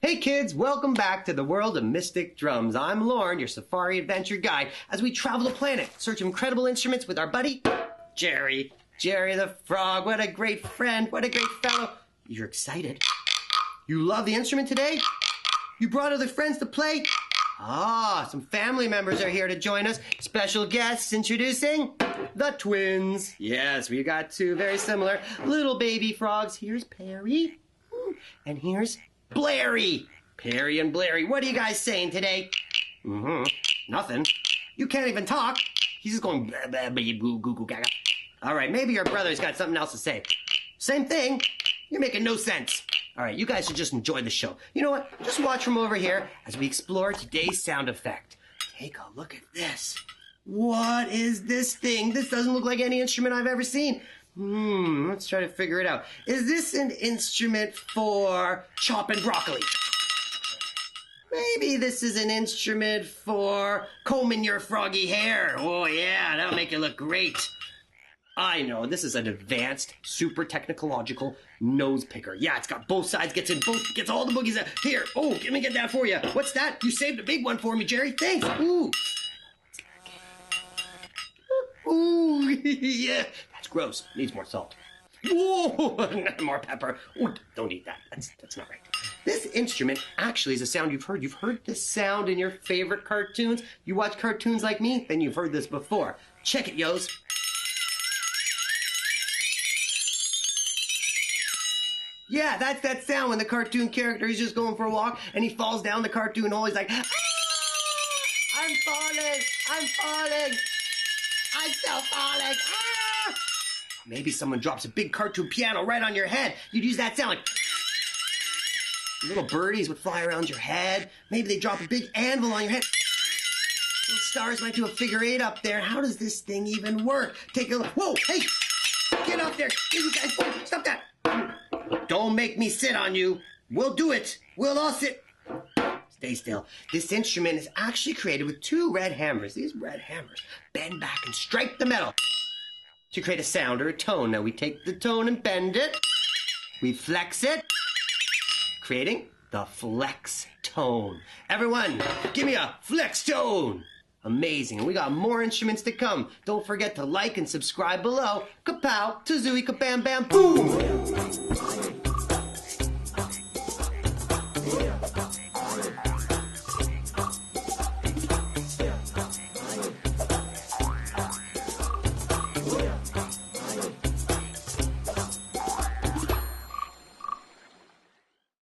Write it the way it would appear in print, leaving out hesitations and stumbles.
Hey kids, welcome back to the world of Mystic Drums. I'm Lorne, your safari adventure guide, as we travel the planet, search incredible instruments with our buddy, Jerry. Jerry the Frog, what a great friend, what a great fellow. You're excited? You love the instrument today? You brought other friends to play? Ah, some family members are here to join us. Special guests introducing the twins. Yes, we got two very similar little baby frogs. Here's Perry, and here's Blairy. Perry and Blairy, what are you guys saying today? Nothing. You can't even talk. He's just going blah, blah, blah, goo, goo, goo, gaga. All right, maybe your brother's got something else to say. Same thing. You're making no sense. All right, you guys should just enjoy the show. You know what? Just watch from over here as we explore today's sound effect. Take a look at this. What is this thing? This doesn't look like any instrument I've ever seen. Let's try to figure it out. Is this an instrument for chopping broccoli? Maybe this is an instrument for combing your froggy hair. Oh yeah, that'll make you look great. I know, this is an advanced, super technological nose picker. Yeah, it's got both sides, gets all the boogies out. Here, oh, let me get that for you. What's that? You saved a big one for me, Jerry. Thanks. Ooh. Ooh, yeah. That's gross. Needs more salt. Whoa, more pepper. Ooh, don't eat that. That's not right. This instrument actually is a sound you've heard. You've heard this sound in your favorite cartoons. You watch cartoons like me, then you've heard this before. Check it, yos. Yeah, that's that sound when the cartoon character is just going for a walk and he falls down the cartoon hole. He's like, ah, I'm falling, I'm falling, I'm still falling, ah. Maybe someone drops a big cartoon piano right on your head. You'd use that sound like, little birdies would fly around your head. Maybe they drop a big anvil on your head. Little stars might do a figure eight up there. How does this thing even work? Take a look. Whoa, hey, get up there. Hey, you guys, stop that. Don't make me sit on you. We'll do it. We'll all sit. Stay still. This instrument is actually created with two red hammers. These red hammers bend back and strike the metal to create a sound or a tone. Now we take the tone and bend it. We flex it, creating the flex tone. Everyone, give me a flex tone. Amazing. And we got more instruments to come. Don't forget to like and subscribe below. Kapow, tazooey, kabam, bam, boom.